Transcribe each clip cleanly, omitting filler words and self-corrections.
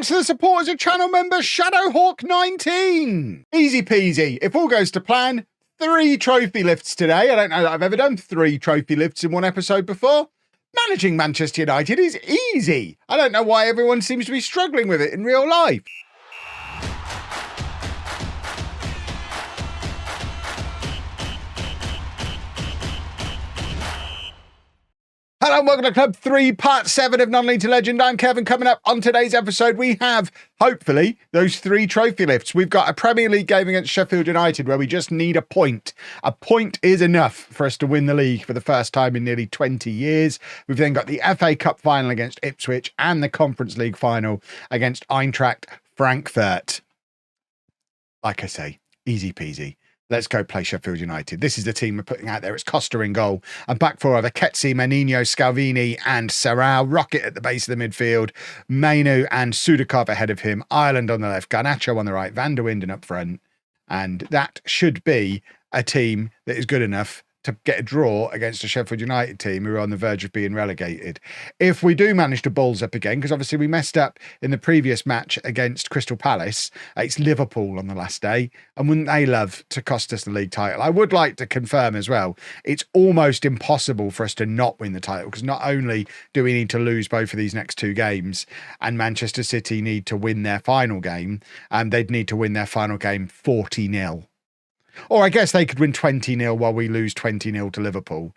thanks to the supporters of channel member Shadowhawk19. Easy peasy. If all goes to plan, 3 trophy lifts today. I don't know that I've ever done 3 trophy lifts in one episode before. Managing Manchester United is easy. I don't know why everyone seems to be struggling with it in real life. Hello and welcome to Club 3, Part 7 of Non-League to Legend. I'm Kevin. Coming up on today's episode, we have, hopefully, those 3 trophy lifts. We've got a Premier League game against Sheffield United where we just need a point. A point is enough for us to win the league for the first time in nearly 20 years. We've then got the FA Cup final against Ipswich and the Conference League final against Eintracht Frankfurt. Like I say, easy peasy. Let's go play Sheffield United. This is the team we're putting out there. It's Costa in goal. And back four of Ketsi, Menino, Scalvini and Serrao. Rocket at the base of the midfield. Mainu and Sudakov ahead of him. Ireland on the left. Garnacho on the right. Van der Winden up front. And that should be a team that is good enough to get a draw against a Sheffield United team who are on the verge of being relegated. If we do manage to balls up again, because obviously we messed up in the previous match against Crystal Palace, it's Liverpool on the last day, and wouldn't they love to cost us the league title? I would like to confirm as well, it's almost impossible for us to not win the title, because not only do we need to lose both of these next 2 games, and Manchester City need to win their final game, and they'd need to win their final game 40-0. Or I guess they could win 20-0 while we lose 20-0 to Liverpool.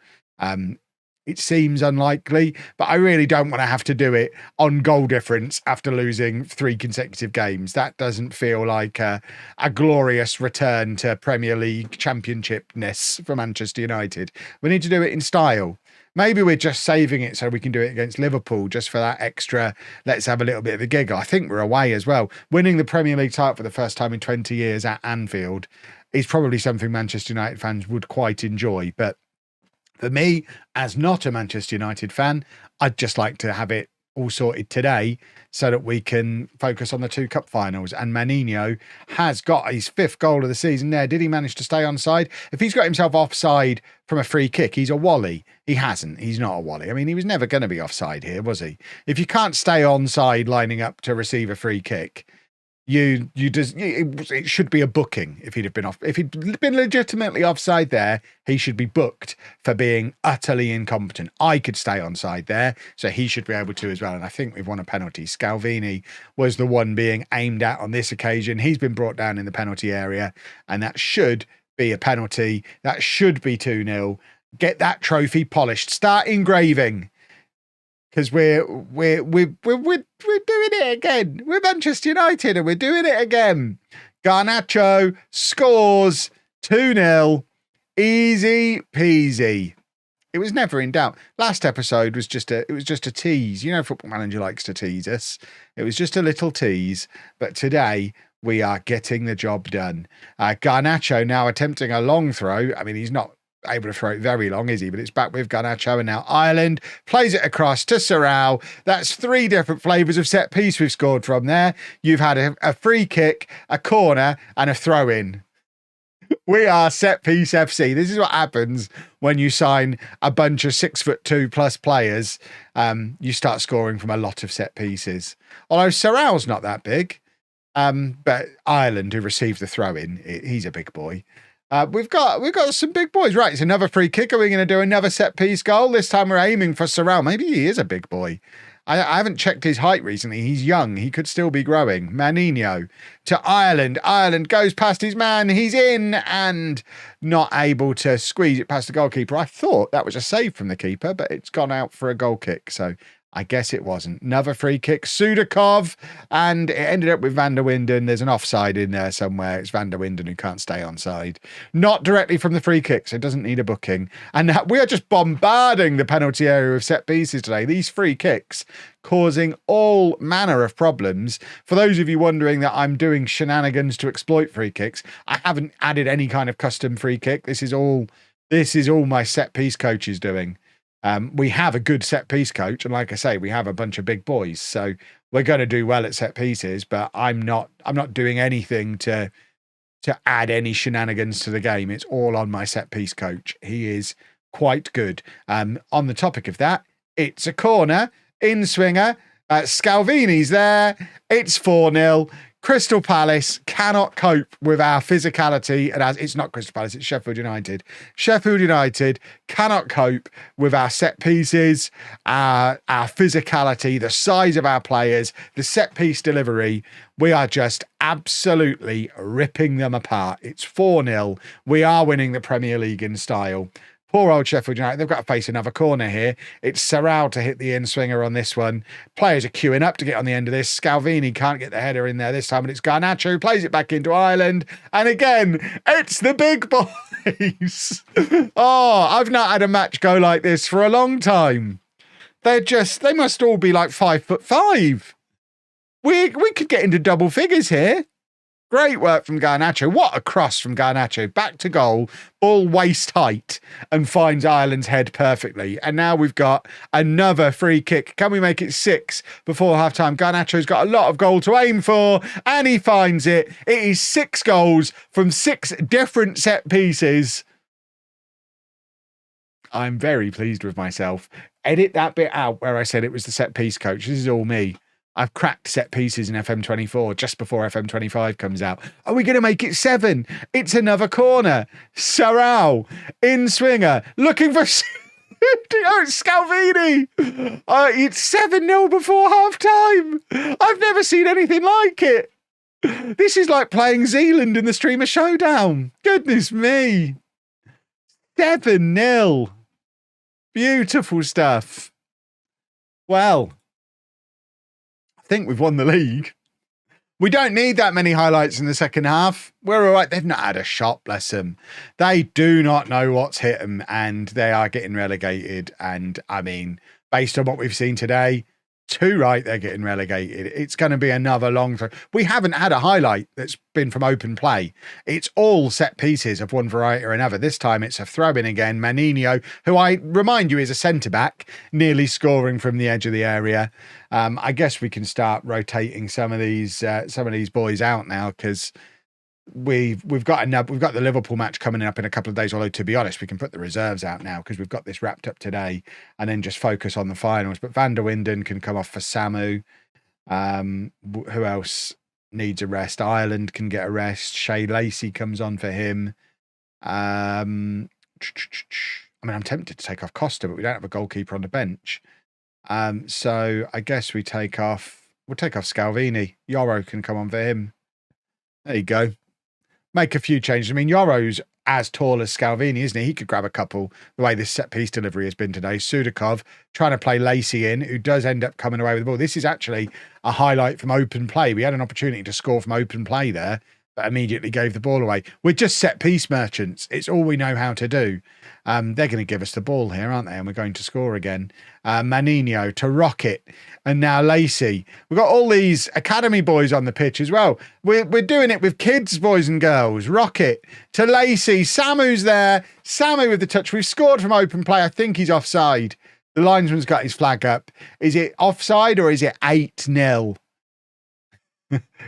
It seems unlikely, but I really don't want to have to do it on goal difference after losing 3 consecutive games. That doesn't feel like a glorious return to Premier League championshipness for Manchester United. We need to do it in style. Maybe we're just saving it so we can do it against Liverpool just for that extra, let's have a little bit of a giggle. I think we're away as well. Winning the Premier League title for the first time in 20 years at Anfield is probably something Manchester United fans would quite enjoy. But for me, as not a Manchester United fan, I'd just like to have it all sorted today so that we can focus on the 2 cup finals. And Menino has got his 5th goal of the season there. Did he manage to stay onside? If he's got himself offside from a free kick, he's a wally. He hasn't. He's not a wally. I mean, he was never going to be offside here, was he? If you can't stay onside lining up to receive a free kick, it should be a booking. If he'd been legitimately offside there, he should be booked for being utterly incompetent. I could stay onside there, so he should be able to as well. And I think we've won a penalty. Scalvini was the one being aimed at on this occasion. He's been brought down in the penalty area, and that should be a penalty. That should be 2-0. Get that trophy polished. Start engraving. Because we're doing it again. We're Manchester United and we're doing it again. Garnacho scores 2-0. Easy peasy. It was never in doubt. Last episode was just a tease. You know, Football Manager likes to tease us. It was just a little tease. But today we are getting the job done. Garnacho now attempting a long throw. I mean, he's not able to throw it very long, is he? But it's back with Garnacho, and now Ireland plays it across to Serrao. That's 3 different flavours of set piece we've scored from there. You've had a free kick, a corner, and a throw in. We are set piece FC. This is what happens when you sign a bunch of 6'2" plus players. You start scoring from a lot of set pieces. Although Serrao's not that big, but Ireland, who received the throw in, he's a big boy. We've got some big boys. Right, it's another free kick. Are we going to do another set-piece goal? This time we're aiming for Serrao. Maybe he is a big boy. I haven't checked his height recently. He's young. He could still be growing. Menino to Ireland. Ireland goes past his man. He's in and not able to squeeze it past the goalkeeper. I thought that was a save from the keeper, but it's gone out for a goal kick. So I guess it wasn't. Another free kick, Sudakov, and it ended up with Van der Winden. There's an offside in there somewhere. It's Van der Winden who can't stay onside. Not directly from the free kick, so it doesn't need a booking. And we are just bombarding the penalty area of set pieces today. These free kicks causing all manner of problems. For those of you wondering that I'm doing shenanigans to exploit free kicks, I haven't added any kind of custom free kick. This is all my set piece coach is doing. We have a good set piece coach, and like I say, we have a bunch of big boys, so we're going to do well at set pieces. But I'm not doing anything to add any shenanigans to the game. It's all on my set piece coach. He is quite good. On the topic of that, it's a corner in swinger. Scalvini's there. It's 4-0. Crystal Palace cannot cope with our physicality. And as it's not Crystal Palace, it's Sheffield United. Sheffield United cannot cope with our set pieces, our physicality, the size of our players, the set piece delivery. We are just absolutely ripping them apart. It's 4-0. We are winning the Premier League in style. Poor old Sheffield United, they've got to face another corner here. It's Sarau to hit the in-swinger on this one. Players are queuing up to get on the end of this. Scalvini can't get the header in there this time, and it's Garnacho who plays it back into Ireland. And again, it's the big boys. Oh, I've not had a match go like this for a long time. They must all be like 5'5". We could get into double figures here. Great work from Garnacho. What a cross from Garnacho. Back to goal, ball waist height, and finds Ireland's head perfectly. And now we've got another free kick. Can we make it 6 before half-time? Garnacho's got a lot of goal to aim for, and he finds it. It is 6 goals from 6 different set pieces. I'm very pleased with myself. Edit that bit out where I said it was the set piece coach. This is all me. I've cracked set pieces in FM24 just before FM25 comes out. Are we going to make it 7? It's another corner. Sarau, in swinger, looking for... Oh, it's Scalvini. It's 7-0 before half-time. I've never seen anything like it. This is like playing Zealand in the Streamer Showdown. Goodness me. 7-0. Beautiful stuff. Well... I think we've won the league. We don't need that many highlights in the second half. We're all right. They've not had a shot, bless them. They do not know what's hit them, and they are getting relegated. And, I mean, based on what we've seen today, too right they're getting relegated. It's going to be another long throw. We haven't had a highlight that's been from open play. It's all set pieces of one variety or another. This time it's a throw-in again. Maninho, who I remind you is a centre-back, nearly scoring from the edge of the area. I guess we can start rotating some of these boys out now, because we've got the Liverpool match coming up in a couple of days. Although, to be honest, we can put the reserves out now because we've got this wrapped up today, and then just focus on the finals. But Van der Winden can come off for Samu. Who else needs a rest? Ireland can get a rest. Shea Lacey comes on for him. I mean, I'm tempted to take off Costa, but we don't have a goalkeeper on the bench. So I guess we'll take off Scalvini. Yoro can come on for him. There you go. Make a few changes. I mean, Yoro's as tall as Scalvini, isn't he? He could grab a couple, the way this set-piece delivery has been today. Sudakov trying to play Lacey in, who does end up coming away with the ball. This is actually a highlight from open play. We had an opportunity to score from open play there, but immediately gave the ball away. We're just set-piece merchants. It's all we know how to do. They're going to give us the ball here, aren't they? And we're going to score again. Maninho to Rocket. And now Lacey. We've got all these academy boys on the pitch as well. We're doing it with kids, boys and girls. Rocket to Lacey. Samu's there. Samu with the touch. We've scored from open play. I think he's offside. The linesman's got his flag up. Is it offside or is it 8-0?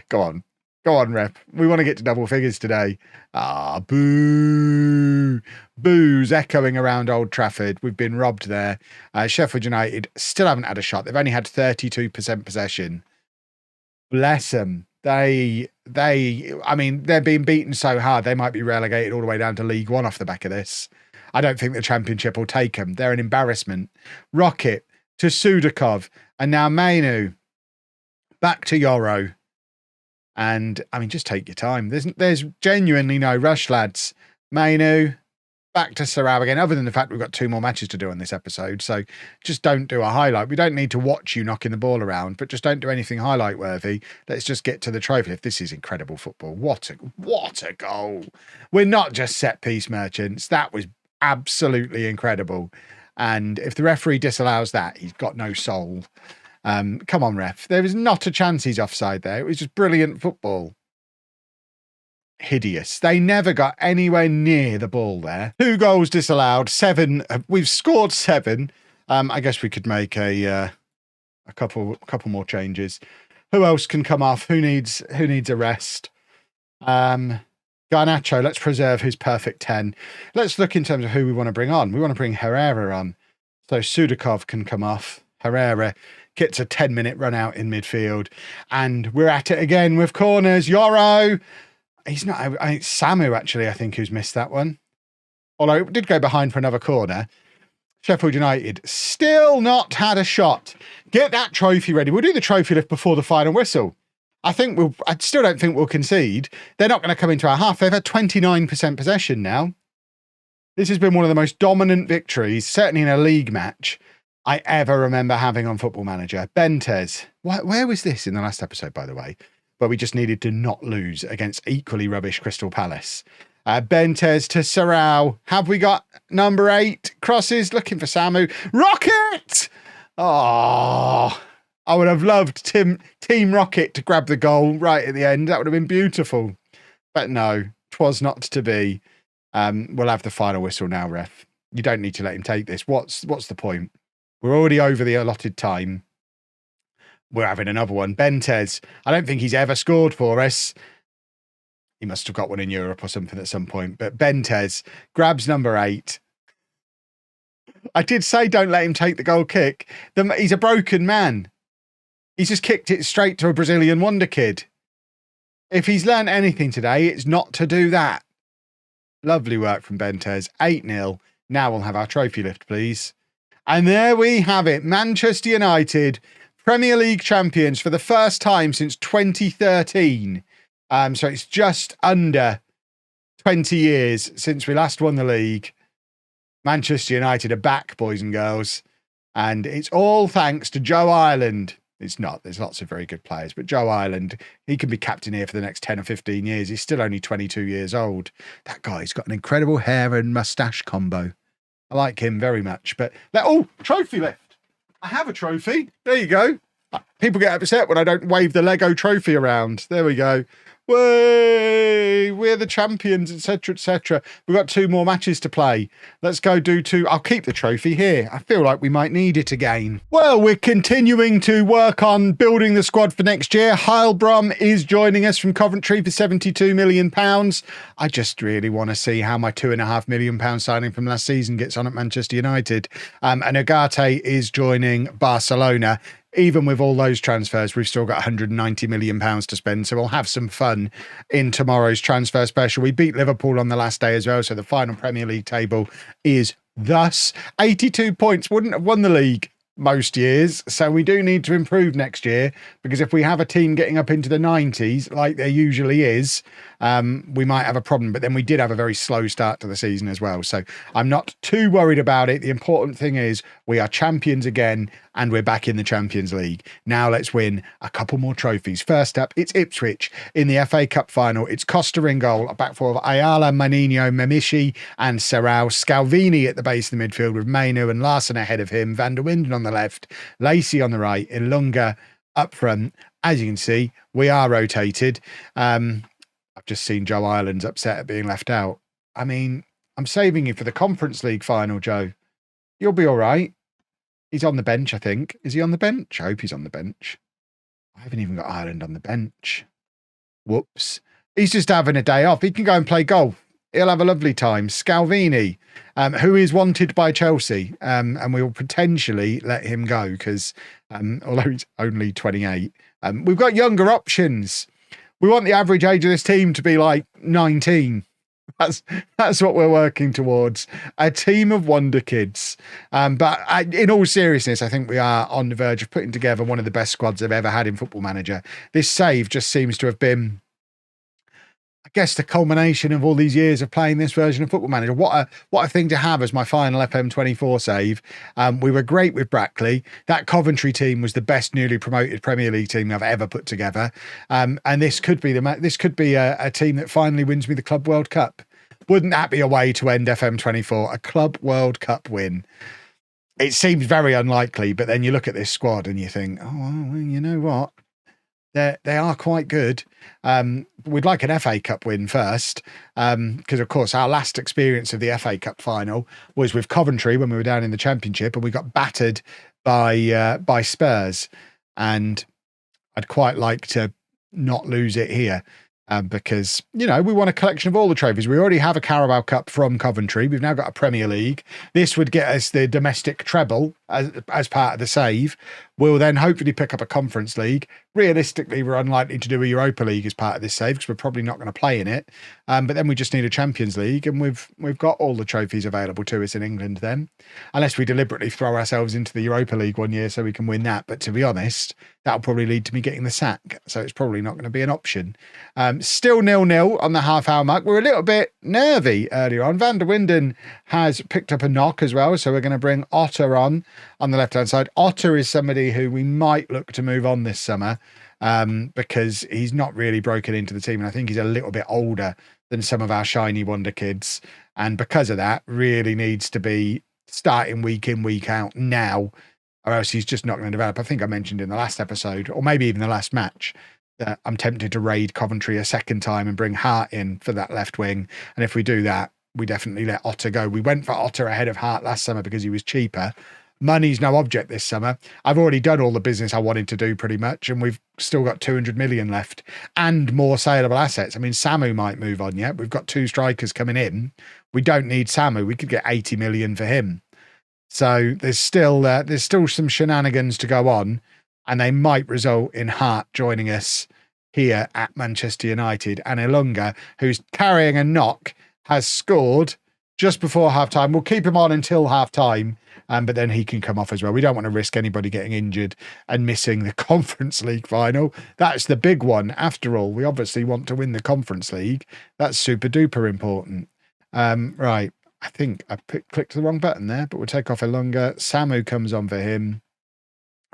Go on. Go on, rep. We want to get to double figures today. Ah, boo. Boos echoing around Old Trafford. We've been robbed there. Sheffield United still haven't had a shot. They've only had 32% possession. Bless them. I mean, they're being beaten so hard, they might be relegated all the way down to League One off the back of this. I don't think the Championship will take them. They're an embarrassment. Rocket to Sudakov. And now Mainu. Back to Yoro. And, I mean, just take your time. There's genuinely no rush, lads. Mainu, back to Sarau again, other than the fact we've got 2 more matches to do on this episode. So just don't do a highlight. We don't need to watch you knocking the ball around, but just don't do anything highlight worthy. Let's just get to the trophy. If this is incredible football, what a goal. We're not just set piece merchants. That was absolutely incredible. And if the referee disallows that, he's got no soul. Come on, ref. There is not a chance he's offside there. It was just brilliant football. Hideous. They never got anywhere near the ball there. 2 goals disallowed. 7. We've scored 7. I guess we could make a couple more changes. Who else can come off? Who needs a rest? Garnacho. Let's preserve his perfect 10. Let's look in terms of who we want to bring on. We want to bring Herrera on. So Sudakov can come off. Herrera gets a 10-minute run out in midfield. And we're at it again with corners. Yoro. He's not, it's Samu actually, I think, who's missed that one. Although it did go behind for another corner. Sheffield United still not had a shot. Get that trophy ready. We'll do the trophy lift before the final whistle. I still don't think we'll concede. They're not going to come into our half. They've had 29% possession now. This has been one of the most dominant victories, certainly in a league match, I ever remember having on Football Manager. Benitez. Where was this in the last episode, by the way? But we just needed to not lose against equally rubbish Crystal Palace. Benitez to Sarau. Have we got number 8? Crosses, looking for Samu. Rocket! Oh, I would have loved Team Rocket to grab the goal right at the end. That would have been beautiful. But no, 'twas not to be. We'll have the final whistle now, ref. You don't need to let him take this. What's the point? We're already over the allotted time. We're having another one. Benitez. I don't think he's ever scored for us. He must have got one in Europe or something at some point. But Benitez grabs number 8. I did say don't let him take the goal kick. He's a broken man. He's just kicked it straight to a Brazilian wonder kid. If he's learned anything today, it's not to do that. Lovely work from Benitez. 8-0. Now we'll have our trophy lift, please. And there we have it. Manchester United, Premier League champions for the first time since 2013. So it's just under 20 years since we last won the league. Manchester United are back, boys and girls. And it's all thanks to Joe Ireland. It's not. There's lots of very good players. But Joe Ireland, he can be captain here for the next 10 or 15 years. He's still only 22 years old. That guy's got an incredible hair and moustache combo. I like him very much. But, trophy lift. I have a trophy. There you go. People get upset when I don't wave the Lego trophy around. There we go. Way, we're the champions, etc., etc. We've got 2 more matches to play. Let's go do 2. I'll keep the trophy here. I feel like we might need it again. Well, we're continuing to work on building the squad for next year. Heilbronn is joining us from Coventry for £72 million. I just really want to see how my £2.5 million signing from last season gets on at Manchester United. And Agate is joining Barcelona. Even with all those transfers, we've still got £190 million to spend. So we'll have some fun in tomorrow's transfer special. We beat Liverpool on the last day as well. So the final Premier League table is thus 82 points. Wouldn't have won the league most years. So we do need to improve next year, because if we have a team getting up into the 90s, like there usually is, we might have a problem. But then we did have a very slow start to the season as well. So I'm not too worried about it. The important thing is we are champions again and we're back in the Champions League. Now let's win a couple more trophies. First up, it's Ipswich in the FA Cup final. It's Costa in goal, a back four of Ayala, Maninho, Memishi and Sarau. Scalvini at the base of the midfield with Mainu and Larson ahead of him. Van der Winden on the left, Lacey on the right, Ilunga up front. As you can see, we are rotated. I've just seen Joe Ireland's upset at being left out. I mean, I'm saving you for the Conference League final, Joe. You'll be all right. He's on the bench, I think. Is he on the bench? I hope he's on the bench. I haven't even got Ireland on the bench. Whoops. He's just having a day off. He can go and play golf. He'll have a lovely time. Scalvini, who is wanted by Chelsea, and we will potentially let him go because, although he's only 28, we've got younger options. We want the average age of this team to be like 19. That's what we're working towards. A team of wonder kids. But in all seriousness, I think we are on the verge of putting together one of the best squads I've ever had in Football Manager. This save just seems to have been, I guess, the culmination of all these years of playing this version of Football Manager. What a thing to have as my final FM24 save. We were great with Brackley. That Coventry team was the best newly promoted Premier League team I've ever put together. And this could be a team that finally wins me the Club World Cup. Wouldn't that be a way to end FM24? A Club World Cup win. It seems very unlikely, but then you look at this squad and you think, oh, well, you know what? They are quite good. We'd like an FA Cup win first, because, of course, our last experience of the FA Cup final was with Coventry when we were down in the Championship and we got battered by Spurs. And I'd quite like to not lose it here. Because, you know, we want a collection of all the trophies. We already have a Carabao Cup from Coventry. We've now got a Premier League. This would get us the domestic treble as part of the save. We'll then hopefully pick up a Conference League. Realistically, we're unlikely to do a Europa League as part of this save because we're probably not going to play in it. But then we just need a Champions League, and we've got all the trophies available to us in England then, unless we deliberately throw ourselves into the Europa League one year so we can win that. But to be honest, that'll probably lead to me getting the sack, so it's probably not going to be an option. Still 0-0 on the half-hour mark. We're a little bit nervy earlier on. Van der Winden has picked up a knock as well, so we're going to bring Otter on the left-hand side. Otter is somebody who we might look to move on this summer because he's not really broken into the team, and I think he's a little bit older than some of our shiny wonder kids, and because of that, really needs to be starting week in, week out now, or else he's just not going to develop. I think I mentioned in the last episode, or maybe even the last match, that I'm tempted to raid Coventry a second time and bring Hart in for that left wing, and if we do that, we definitely let Otter go. We went for Otter ahead of Hart last summer because he was cheaper. Money's no object this summer. I've already done all the business I wanted to do pretty much, and we've still got 200 million left and more saleable assets. I mean, Samu might move on yet. We've got 2 strikers coming in. We don't need Samu. We could get 80 million for him. So there's still some shenanigans to go on, and they might result in Hart joining us here at Manchester United. And Ilunga, who's carrying a knock, has scored just before half-time. We'll keep him on until half-time, but then he can come off as well. We don't want to risk anybody getting injured and missing the Conference League final. That's the big one. After all, we obviously want to win the Conference League. That's super duper important. Right. I think I clicked the wrong button there, but we'll take off Ilunga. Samu comes on for him.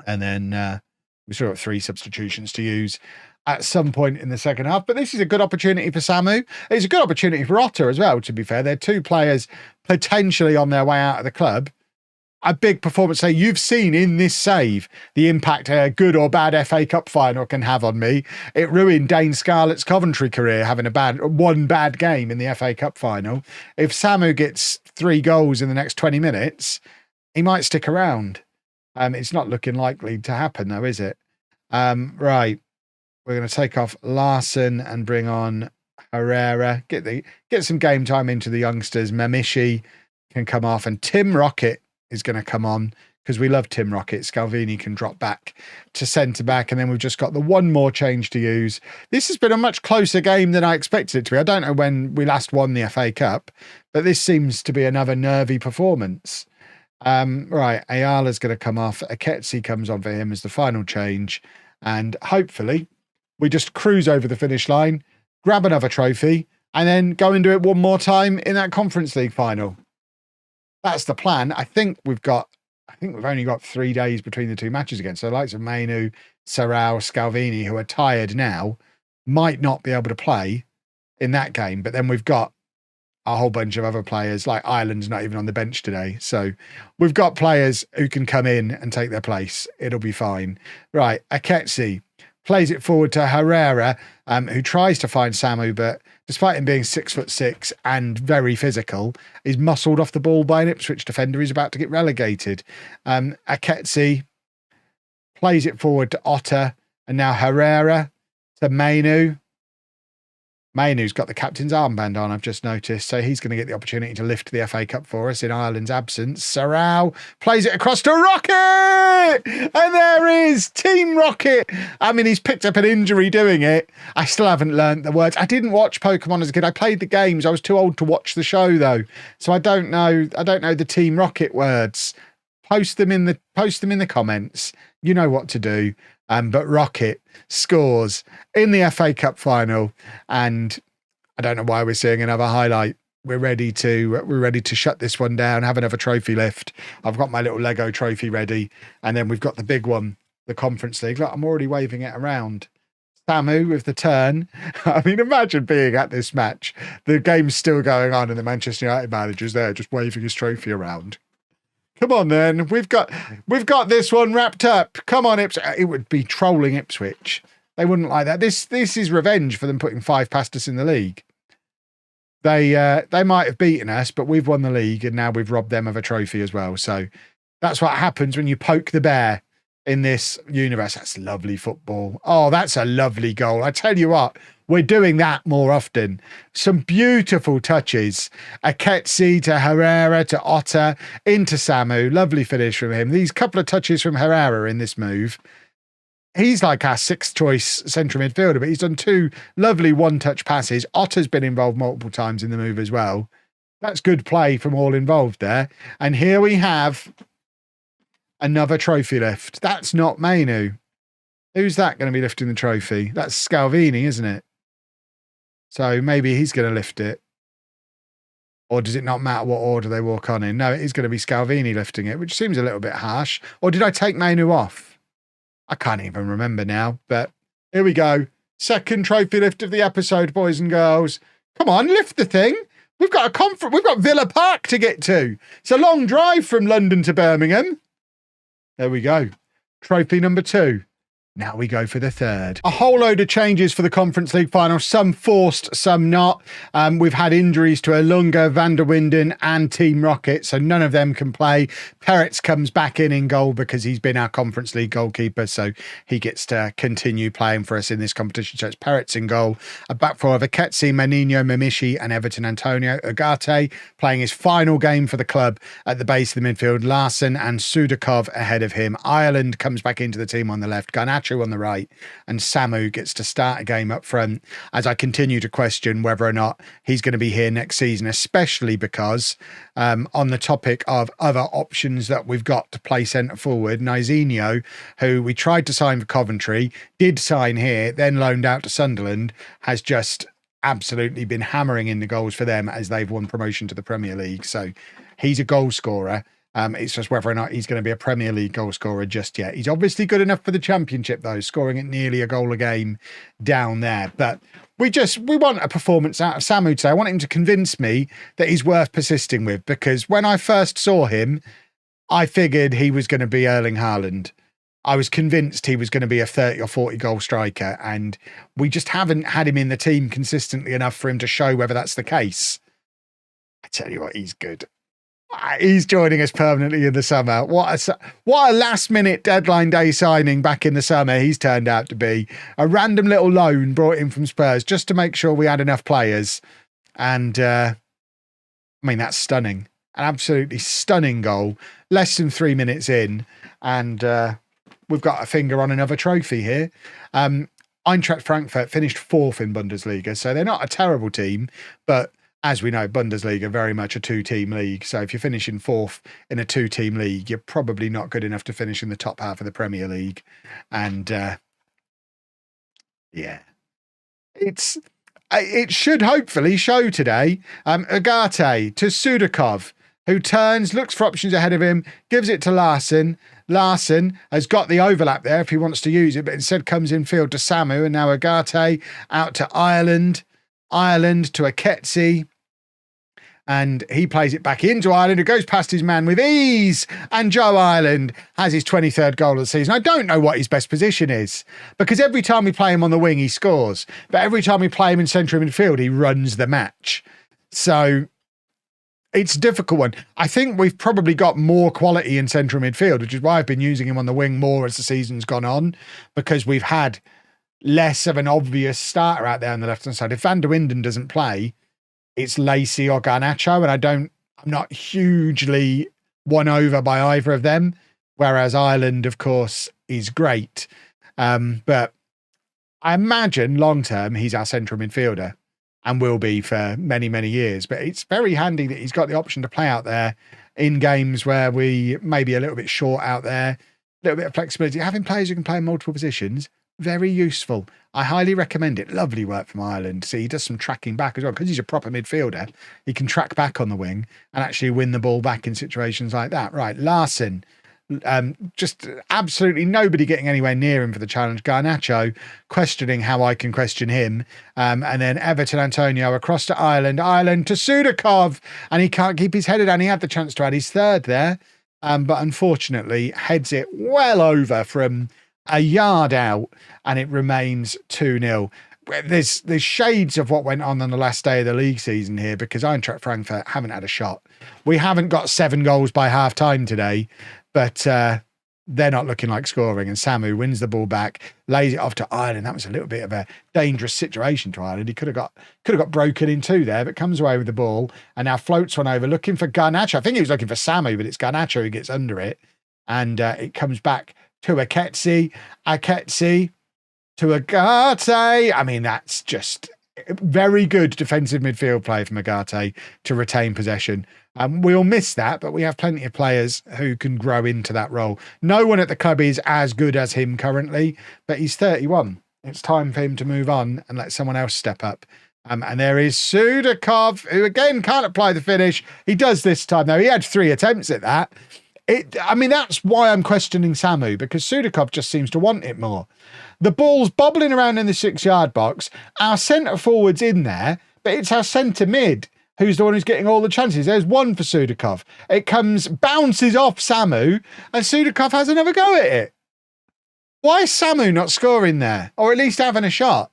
And then we still got 3 substitutions to use at some point in the second half. But this is a good opportunity for Samu. It's a good opportunity for Otter as well, to be fair. They're 2 players potentially on their way out of the club. A big performance. So you've seen in this save the impact a good or bad FA Cup final can have on me. It ruined Dane Scarlett's Coventry career, having one bad game in the FA Cup final. If Samu gets 3 goals in the next 20 minutes, he might stick around. It's not looking likely to happen though, is it? Right. We're going to take off Larson and bring on Herrera. Get some game time into the youngsters. Mamishi can come off, and Tim Rocket is going to come on because we love Tim Rocket. Scalvini can drop back to centre back, and then we've just got the one more change to use. This has been a much closer game than I expected it to be. I don't know when we last won the FA Cup, but this seems to be another nervy performance. Right, Ayala's going to come off. Aketsi comes on for him as the final change, and hopefully we just cruise over the finish line, grab another trophy, and then go and do it one more time in that Conference League final. That's the plan. I think we've only got 3 days between the 2 matches again. So the likes of Mainu, Sarau, Scalvini, who are tired now, might not be able to play in that game. But then we've got a whole bunch of other players, like Ireland's not even on the bench today. So we've got players who can come in and take their place. It'll be fine. Right, Aketsi plays it forward to Herrera, who tries to find Samu, but despite him being 6'6" and very physical, is muscled off the ball by an Ipswich defender who's about to get relegated. Aketsi plays it forward to Otter, and now Herrera to Mainu. Mainu's got the captain's armband on, I've just noticed, so he's going to get the opportunity to lift the FA Cup for us in Ireland's absence. Sarau plays it across to Rocket! And there is Team Rocket! I mean, he's picked up an injury doing it. I still haven't learnt the words. I didn't watch Pokemon as a kid. I played the games. I was too old to watch the show, though. So I don't know the Team Rocket words. Post them in the comments. You know what to do. But Rocket scores in the FA Cup final, and I don't know why we're seeing another highlight. We're ready to shut this one down, have another trophy lift. I've got my little Lego trophy ready, and then we've got the big one, the Conference League. Look, I'm already waving it around. Samu with the turn. I mean, imagine being at this match. The game's still going on, and the Manchester United manager's there just waving his trophy around. Come on, then. We've got this one wrapped up. Come on, Ipswich. It would be trolling Ipswich. They wouldn't like that. This is revenge for them putting 5 past us in the league. They might have beaten us, but we've won the league, and now we've robbed them of a trophy as well. So that's what happens when you poke the bear. in this universe. That's lovely football. Oh, that's a lovely goal. I tell you what, we're doing that more often. Some beautiful touches. Aketsi to Herrera to Otter into Samu. Lovely finish from him. These couple of touches from Herrera in this move. He's like our sixth choice central midfielder, but he's done two lovely one-touch passes. Otter's been involved multiple times in the move as well. That's good play from all involved there. And here we have another trophy lift. That's not Mainu. Who's that going to be lifting the trophy? That's Scalvini, isn't it? So maybe he's going to lift it. Or does it not matter what order they walk on in? No, it is going to be Scalvini lifting it, which seems a little bit harsh. Or did I take Mainu off? I can't even remember now, but here we go. Second trophy lift of the episode, boys and girls. Come on, lift the thing. We've got a conference. We've got Villa Park to get to. It's a long drive from London to Birmingham. There we go. Trophy number 2. Now we go for the third. A whole load of changes for the Conference League final. Some forced, some not. We've had injuries to Elunga, Van der Winden and Team Rocket, so none of them can play. Peretz comes back in goal because he's been our Conference League goalkeeper, so he gets to continue playing for us in this competition. So it's Peretz in goal. A back four of Aketsi, Menino, Mimishi and Everton Antonio. Ugarte playing his final game for the club at the base of the midfield. Larsen and Sudakov ahead of him. Ireland comes back into the team on the left. Garnacho on the right, and Samu gets to start a game up front, as I continue to question whether or not he's going to be here next season, especially because on the topic of other options that we've got to play centre forward, Nizinho, who we tried to sign for Coventry, did sign here, then loaned out to Sunderland, has just absolutely been hammering in the goals for them as they've won promotion to the Premier League. So he's a goal scorer. It's just whether or not he's going to be a Premier League goal scorer just yet. He's obviously good enough for the Championship, though, scoring at nearly a goal a game down there. But we want a performance out of Samu today. I want him to convince me that he's worth persisting with, because when I first saw him, I figured he was going to be Erling Haaland. I was convinced he was going to be a 30 or 40 goal striker, and we just haven't had him in the team consistently enough for him to show whether that's the case. I tell you what, he's good. He's joining us permanently in the summer. What a last-minute deadline day signing back in the summer he's turned out to be. A random little loan brought in from Spurs just to make sure we had enough players. And, I mean, that's stunning. An absolutely stunning goal. Less than 3 minutes in. And we've got a finger on another trophy here. Eintracht Frankfurt finished 4th in Bundesliga, so they're not a terrible team, but as we know, Bundesliga very much a 2-team league. So if you're finishing 4th in a 2-team league, you're probably not good enough to finish in the top half of the Premier League. And yeah, it should hopefully show today. Ugarte to Sudakov, who turns, looks for options ahead of him, gives it to Larsen. Larsen has got the overlap there if he wants to use it, but instead comes in field to Samu, and now Ugarte out to Ireland. Ireland to Aketsi. And he plays it back into Ireland, who goes past his man with ease. And Joe Ireland has his 23rd goal of the season. I don't know what his best position is, because every time we play him on the wing, he scores. But every time we play him in central midfield, he runs the match. So it's a difficult one. I think we've probably got more quality in central midfield, which is why I've been using him on the wing more as the season's gone on, because we've had less of an obvious starter out there on the left-hand side. If Van der Winden doesn't play, it's Lacey or Garnacho, and I'm not hugely won over by either of them, whereas Ireland, of course, is great. But I imagine long-term he's our central midfielder and will be for many, many years. But it's very handy that he's got the option to play out there in games where we may be a little bit short out there, a little bit of flexibility. Having players who can play in multiple positions, very useful. I highly recommend it. Lovely work from Ireland. See, he does some tracking back as well, because he's a proper midfielder. He can track back on the wing and actually win the ball back in situations like that. Right, Larsen. Just absolutely nobody getting anywhere near him for the challenge. Garnacho questioning how I can question him. And then Everton Antonio across to Ireland. Ireland to Sudakov. And he can't keep his header down. He had the chance to add his third there. But unfortunately heads it well over from a yard out, and it remains 2-0. There's shades of what went on the last day of the league season here, because Eintracht Frankfurt haven't had a shot. We haven't got 7 goals by half time today, but they're not looking like scoring. And Samu wins the ball back, lays it off to Ireland. That was a little bit of a dangerous situation to Ireland. He could have got broken in two there, but comes away with the ball and now floats one over, looking for Garnacho. I think he was looking for Samu, but it's Garnacho who gets under it, and it comes back to Aketsi to Agate. I mean, that's just very good defensive midfield play from Agate to retain possession. We'll miss that, but we have plenty of players who can grow into that role. No one at the club is as good as him currently, but he's 31. It's time for him to move on and let someone else step up. And there is Sudakov, who again can't apply the finish. He does this time, though. He had 3 attempts at that. I mean, that's why I'm questioning Samu, because Sudakov just seems to want it more. The ball's bobbling around in the 6-yard box. Our centre forward's in there, but it's our centre mid who's the one who's getting all the chances. There's one for Sudakov. It bounces off Samu, and Sudakov has another go at it. Why is Samu not scoring there? Or at least having a shot?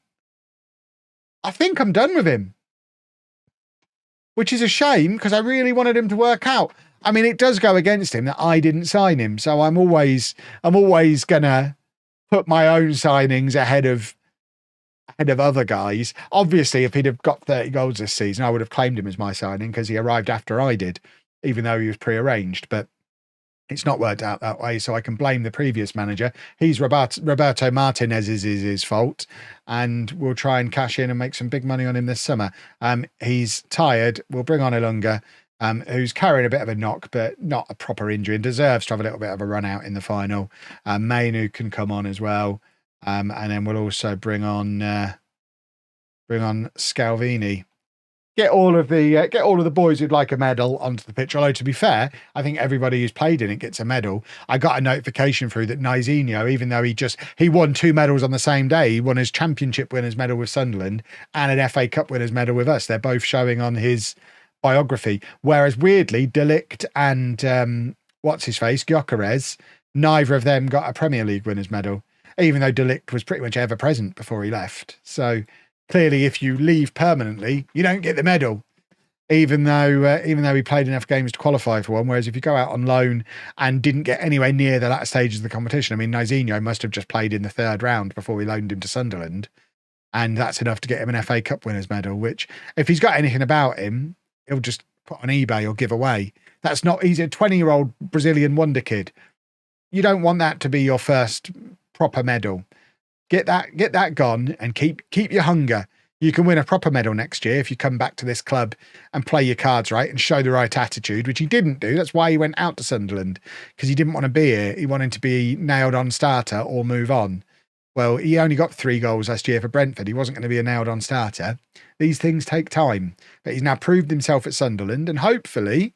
I think I'm done with him. Which is a shame, because I really wanted him to work out. I mean, it does go against him that I didn't sign him, so I'm always gonna put my own signings ahead of other guys. Obviously, if he'd have got 30 goals this season, I would have claimed him as my signing because he arrived after I did, even though he was pre-arranged. But it's not worked out that way, so I can blame the previous manager. He's Roberto Martinez's is his fault, and we'll try and cash in and make some big money on him this summer. He's tired. We'll bring on Ilunga, who's carrying a bit of a knock, but not a proper injury, and deserves to have a little bit of a run out in the final. Mainu can come on as well. And then we'll also bring on Scalvini. Get all of the boys who'd like a medal onto the pitch. Although, to be fair, I think everybody who's played in it gets a medal. I got a notification through that Naizinho, even though he won 2 medals on the same day, he won his championship winners medal with Sunderland and an FA Cup winners medal with us. They're both showing on his biography. Whereas weirdly, De Ligt and what's his face, Gyökeres, neither of them got a Premier League winners medal, even though De Ligt was pretty much ever present before he left. So clearly, if you leave permanently, you don't get the medal, even though he played enough games to qualify for one. Whereas if you go out on loan and didn't get anywhere near the latter stages of the competition, I mean, Naizinho must have just played in the 3rd round before we loaned him to Sunderland, and that's enough to get him an FA Cup winners medal, which, if he's got anything about him, he'll just put on eBay or give away. He's a 20-year-old Brazilian wonder kid. You don't want that to be your first proper medal. Get that gone and keep your hunger. You can win a proper medal next year if you come back to this club and play your cards right and show the right attitude, which he didn't do. That's why he went out to Sunderland, because he didn't want to be here. He wanted to be nailed on starter or move on. Well, he only got 3 goals last year for Brentford. He wasn't going to be a nailed on starter. These things take time, but he's now proved himself at Sunderland and hopefully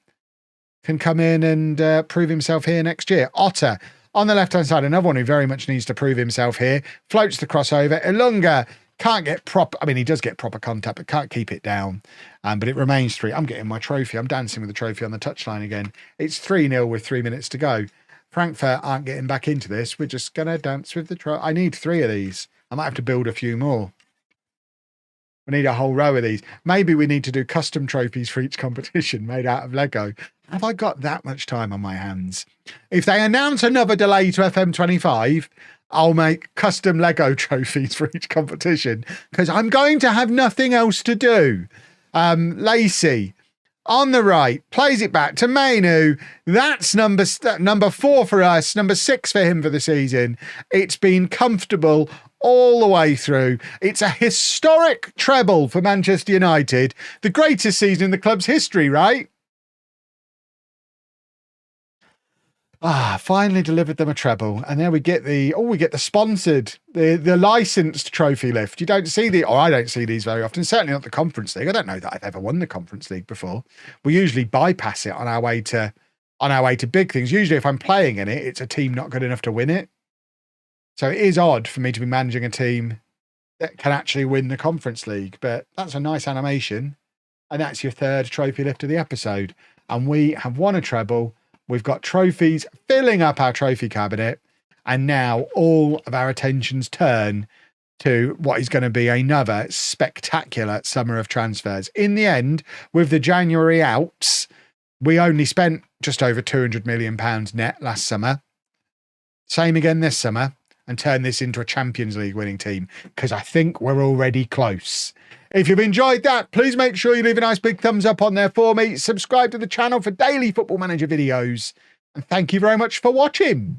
can come in and prove himself here next year. Otter on the left-hand side, another one who very much needs to prove himself here. Floats the crossover. Ilunga can't get he does get proper contact, but can't keep it down. But it remains 3. I'm getting my trophy. I'm dancing with the trophy on the touchline again. It's 3-0 with 3 minutes to go. Frankfurt aren't getting back into this. We're just going to dance with the trophy. I need 3 of these. I might have to build a few more. We need a whole row of these. Maybe we need to do custom trophies for each competition made out of Lego. Have I got that much time on my hands? If they announce another delay to FM25, I'll make custom Lego trophies for each competition, because I'm going to have nothing else to do. Lacey, on the right, plays it back to Mainu. That's number 4 for us, number 6 for him for the season. It's been comfortable all the way through. It's a historic treble for Manchester United. The greatest season in the club's history, right? Finally delivered them a treble. And there we get the sponsored, the licensed trophy lift. You don't see I don't see these very often. Certainly not the Conference League. I don't know that I've ever won the Conference League before. We usually bypass it on our way to big things. Usually if I'm playing in it, it's a team not good enough to win it. So it is odd for me to be managing a team that can actually win the Conference League. But that's a nice animation. And that's your 3rd trophy lift of the episode. And we have won a treble. We've got trophies filling up our trophy cabinet, and now all of our attentions turn to what is going to be another spectacular summer of transfers. In the end, with the January outs, we only spent just over £200 million net last summer. Same again this summer, and turn this into a Champions League winning team, because I think we're already close. If you've enjoyed that, please make sure you leave a nice big thumbs up on there for me. Subscribe to the channel for daily Football Manager videos. And thank you very much for watching.